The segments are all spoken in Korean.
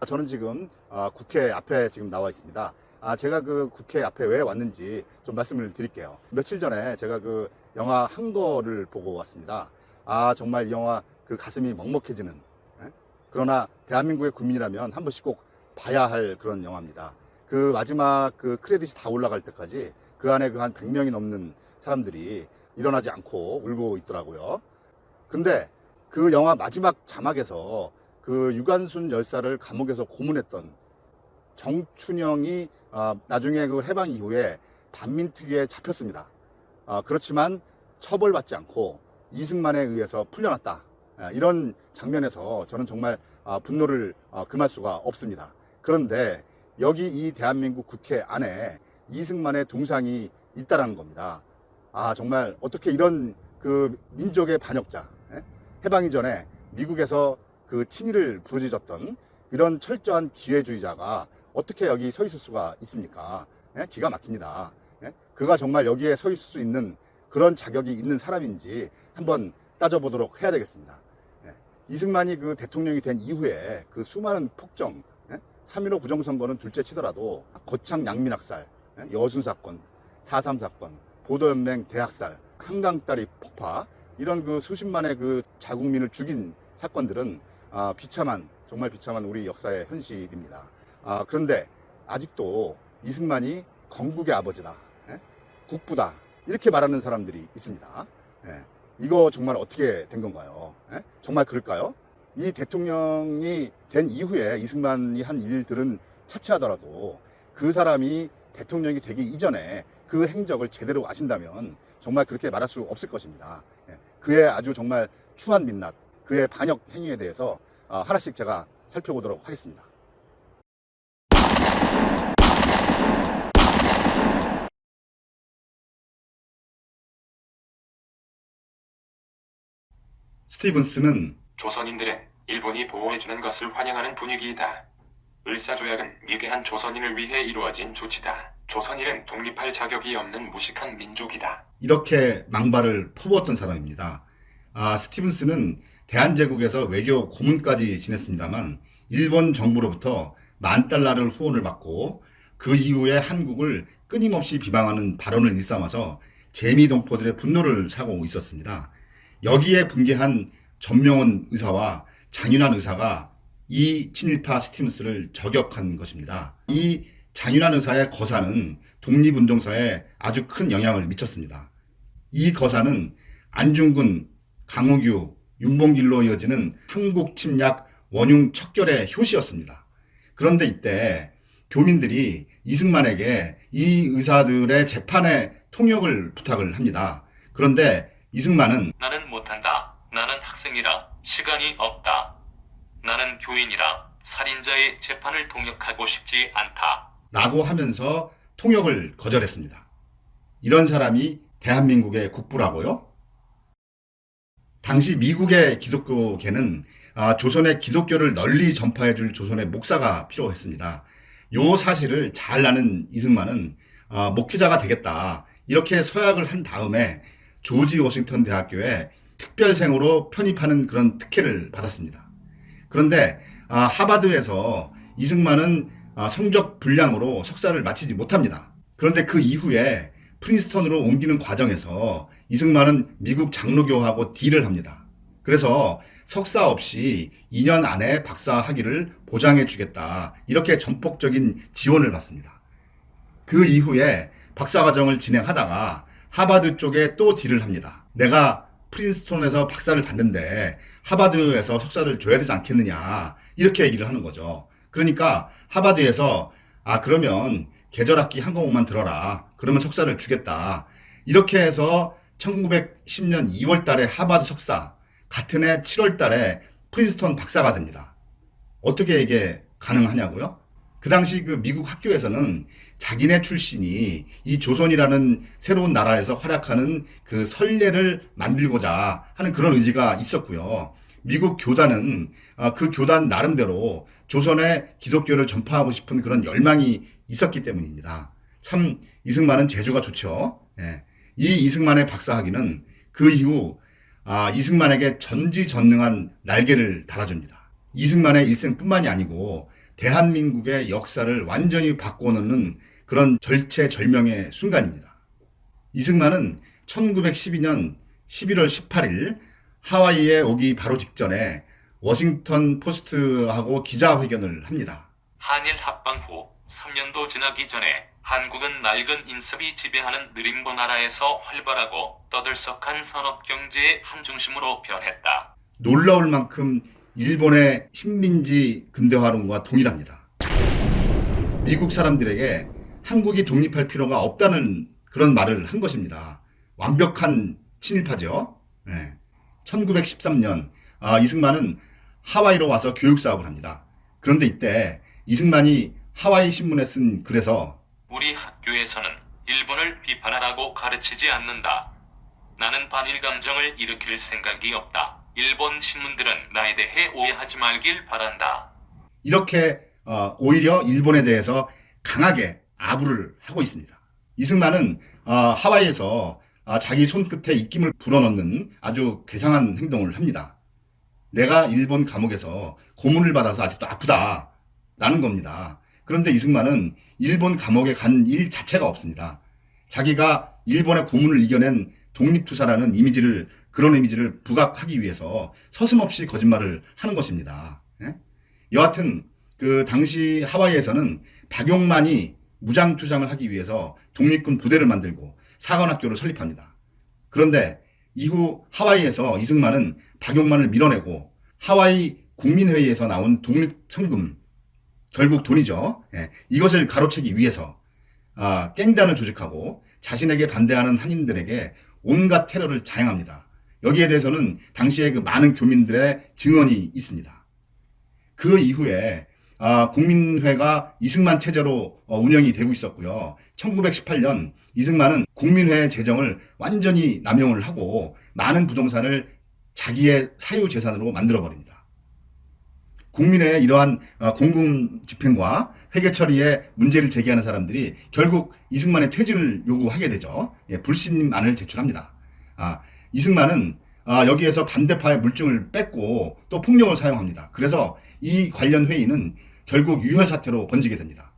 저는 지금 국회 앞에 지금 나와 있습니다. 제가 그 국회 앞에 왜 왔는지 좀 말씀을 드릴게요. 며칠 전에 제가 그 영화 한거를 보고 왔습니다. 정말 이 영화 그 가슴이 먹먹해지는, 예? 그러나 대한민국의 국민이라면 한 번씩 꼭 봐야 할 그런 영화입니다. 그 마지막 그 크레딧이 다 올라갈 때까지 그 안에 그 한 100명이 넘는 사람들이 일어나지 않고 울고 있더라고요. 근데 그 영화 마지막 자막에서 그 유관순 열사를 감옥에서 고문했던 정춘영이 나중에 그 해방 이후에 반민특위에 잡혔습니다. 그렇지만 처벌받지 않고 이승만에 의해서 풀려났다. 이런 장면에서 저는 정말 분노를 금할 수가 없습니다. 그런데 여기 이 대한민국 국회 안에 이승만의 동상이 있다라는 겁니다. 정말 어떻게 이런 그 민족의 반역자, 해방 이전에 미국에서 그 친일을 부르짖었던 이런 철저한 기회주의자가 어떻게 여기 서 있을 수가 있습니까? 기가 막힙니다. 그가 정말 여기에 서 있을 수 있는 그런 자격이 있는 사람인지 한번 따져보도록 해야 되겠습니다. 이승만이 그 대통령이 된 이후에 그 수많은 폭정, 3.15 부정선거는 둘째 치더라도 거창 양민학살, 여순사건, 4.3 사건, 보도연맹 대학살, 한강다리 폭파, 이런 그 수십만의 그 자국민을 죽인 사건들은 정말 비참한 우리 역사의 현실입니다. 그런데 아직도 이승만이 건국의 아버지다, 국부다, 이렇게 말하는 사람들이 있습니다. 이거 정말 어떻게 된 건가요? 정말 그럴까요? 이 대통령이 된 이후에 이승만이 한 일들은 차치하더라도 그 사람이 대통령이 되기 이전에 그 행적을 제대로 아신다면 정말 그렇게 말할 수 없을 것입니다. 그의 아주 정말 추한 민낯, 그의 반역 행위에 대해서 하나씩 제가 살펴보도록 하겠습니다. 스티븐스는 조선인들은 일본이 보호해주는 것을 환영하는 분위기이다. 을사조약은 미개한 조선인을 위해 이루어진 조치다. 조선인은 독립할 자격이 없는 무식한 민족이다. 이렇게 망발을 퍼부었던 사람입니다. 스티븐스는 대한제국에서 외교 고문까지 지냈습니다만 일본 정부로부터 $10,000를 후원을 받고 그 이후에 한국을 끊임없이 비방하는 발언을 일삼아서 재미동포들의 분노를 사고 있었습니다. 여기에 분개한 전명훈 의사와 장윤환 의사가 이 친일파 스티븐스를 저격한 것입니다. 이 장윤환 의사의 거사는 독립운동사에 아주 큰 영향을 미쳤습니다. 이 거사는 안중근, 강우규, 윤봉길로 이어지는 한국 침략 원흉 척결의 효시였습니다. 그런데 이때 교민들이 이승만에게 이 의사들의 재판의 통역을 부탁을 합니다. 그런데 이승만은 나는 못한다. 나는 학생이라 시간이 없다. 나는 교인이라 살인자의 재판을 통역하고 싶지 않다. 라고 하면서 통역을 거절했습니다. 이런 사람이 대한민국의 국부라고요? 당시 미국의 기독교계는 조선의 기독교를 널리 전파해줄 조선의 목사가 필요했습니다. 요 사실을 잘 아는 이승만은 목회자가 되겠다, 이렇게 서약을 한 다음에 조지 워싱턴 대학교에 특별생으로 편입하는 그런 특혜를 받았습니다. 그런데 하버드에서 이승만은 성적 불량으로 석사를 마치지 못합니다. 그런데 그 이후에 프린스턴으로 옮기는 과정에서 이승만은 미국 장로교하고 딜을 합니다. 그래서 석사 없이 2년 안에 박사 학위를 보장해 주겠다, 이렇게 전폭적인 지원을 받습니다. 그 이후에 박사과정을 진행하다가 하버드 쪽에 또 딜을 합니다. 내가 프린스턴에서 박사를 받는데 하버드에서 석사를 줘야 되지 않겠느냐, 이렇게 얘기를 하는 거죠. 그러니까 하버드에서 그러면 계절학기 한 과목만 들어라, 그러면 석사를 주겠다, 이렇게 해서 1910년 2월 달에 하버드 석사, 같은 해 7월 달에 프린스턴 박사가 됩니다. 어떻게 이게 가능하냐고요? 그 당시 그 미국 학교에서는 자기네 출신이 이 조선이라는 새로운 나라에서 활약하는 그 선례를 만들고자 하는 그런 의지가 있었고요. 미국 교단은 그 교단 나름대로 조선의 기독교를 전파하고 싶은 그런 열망이 있었기 때문입니다. 참 이승만은 재주가 좋죠. 이 이승만의 박사학위는 그 이후 이승만에게 전지전능한 날개를 달아줍니다. 이승만의 일생뿐만이 아니고 대한민국의 역사를 완전히 바꿔놓는 그런 절체절명의 순간입니다. 이승만은 1912년 11월 18일 하와이에 오기 바로 직전에 워싱턴 포스트하고 기자회견을 합니다. 한일 합방 후 3년도 지나기 전에 한국은 낡은 인습이 지배하는 느림보 나라에서 활발하고 떠들썩한 산업 경제의 한 중심으로 변했다. 놀라울 만큼 일본의 식민지 근대화론과 동일합니다. 미국 사람들에게 한국이 독립할 필요가 없다는 그런 말을 한 것입니다. 완벽한 친일파죠. 1913년 이승만은 하와이로 와서 교육 사업을 합니다. 그런데 이때 이승만이 하와이 신문에 쓴 글에서 우리 학교에서는 일본을 비판하라고 가르치지 않는다. 나는 반일 감정을 일으킬 생각이 없다. 일본 신문들은 나에 대해 오해하지 말길 바란다. 이렇게 오히려 일본에 대해서 강하게 아부를 하고 있습니다. 이승만은 하와이에서 자기 손끝에 입김을 불어넣는 아주 괴상한 행동을 합니다. 내가 일본 감옥에서 고문을 받아서 아직도 아프다라는 겁니다. 그런데 이승만은 일본 감옥에 간 일 자체가 없습니다. 자기가 일본의 고문을 이겨낸 독립투사라는 그런 이미지를 부각하기 위해서 서슴없이 거짓말을 하는 것입니다. 여하튼 그 당시 하와이에서는 박용만이 무장투장을 하기 위해서 독립군 부대를 만들고 사관학교를 설립합니다. 그런데 이후 하와이에서 이승만은 박용만을 밀어내고 하와이 국민회의에서 나온 독립성금, 결국 돈이죠. 이것을 가로채기 위해서 깽단을 조직하고 자신에게 반대하는 한인들에게 온갖 테러를 자행합니다. 여기에 대해서는 당시에 그 많은 교민들의 증언이 있습니다. 그 이후에 국민회가 이승만 체제로 운영이 되고 있었고요. 1918년 이승만은 국민회 재정을 완전히 남용을 하고 많은 부동산을 자기의 사유재산으로 만들어버립니다. 국민회의 이러한 공금 집행과 회계 처리에 문제를 제기하는 사람들이 결국 이승만의 퇴진을 요구하게 되죠. 불신안을 제출합니다. 이승만은 여기에서 반대파의 물증을 뺏고 또 폭력을 사용합니다. 그래서 이 관련 회의는 결국 유혈 사태로 번지게 됩니다.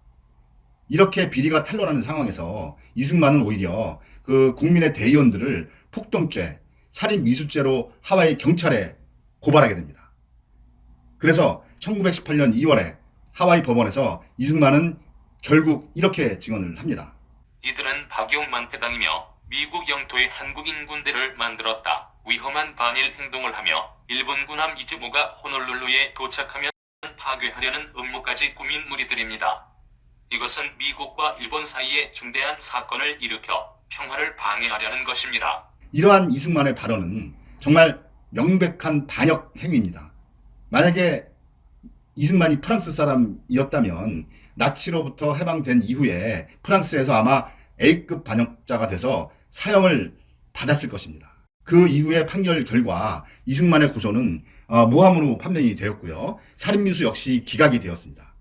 이렇게 비리가 탄로나는 상황에서 이승만은 오히려 그 국민의 대의원들을 폭동죄, 살인 미수죄로 하와이 경찰에 고발하게 됩니다. 그래서 1918년 2월에 하와이 법원에서 이승만은 결국 이렇게 증언을 합니다. 이들은 박용만 패당이며 미국 영토에 한국인 군대를 만들었다. 위험한 반일 행동을 하며 일본 군함 이즈모가 호놀룰루에 도착하면 파괴하려는 음모까지 꾸민 무리들입니다. 이것은 미국과 일본 사이에 중대한 사건을 일으켜 평화를 방해하려는 것입니다. 이러한 이승만의 발언은 정말 명백한 반역 행위입니다. 만약에 이승만이 프랑스 사람이었다면 나치로부터 해방된 이후에 프랑스에서 아마 A급 반역자가 돼서 사형을 받았을 것입니다. 그 이후의 판결 결과 이승만의 고소는 모함으로 판명이 되었고요. 살인미수 역시 기각이 되었습니다.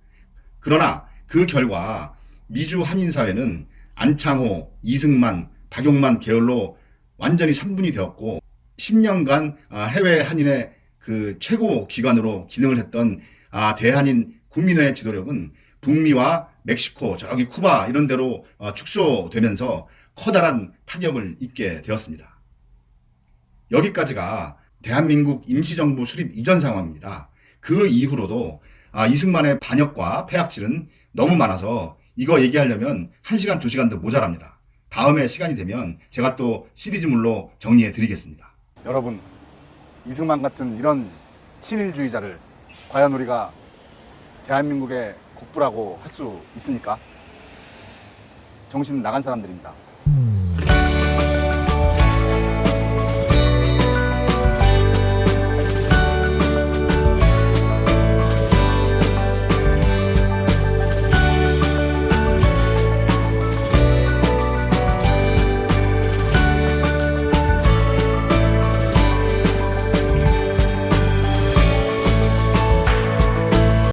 그러나 그 결과 미주 한인사회는 안창호, 이승만, 박용만 계열로 완전히 산분이 되었고 10년간 해외 한인의 그 최고 기관으로 기능을 했던 대한인 국민회 지도력은 북미와 멕시코, 저기 쿠바 이런 데로 축소되면서 커다란 타격을 입게 되었습니다. 여기까지가 대한민국 임시정부 수립 이전 상황입니다. 그 이후로도 이승만의 반역과 폐악질은 너무 많아서 이거 얘기하려면 1시간, 2시간도 모자랍니다. 다음에 시간이 되면 제가 또 시리즈물로 정리해 드리겠습니다. 여러분, 이승만 같은 이런 친일주의자를 과연 우리가 대한민국의 국부라고 할 수 있습니까? 정신 나간 사람들입니다.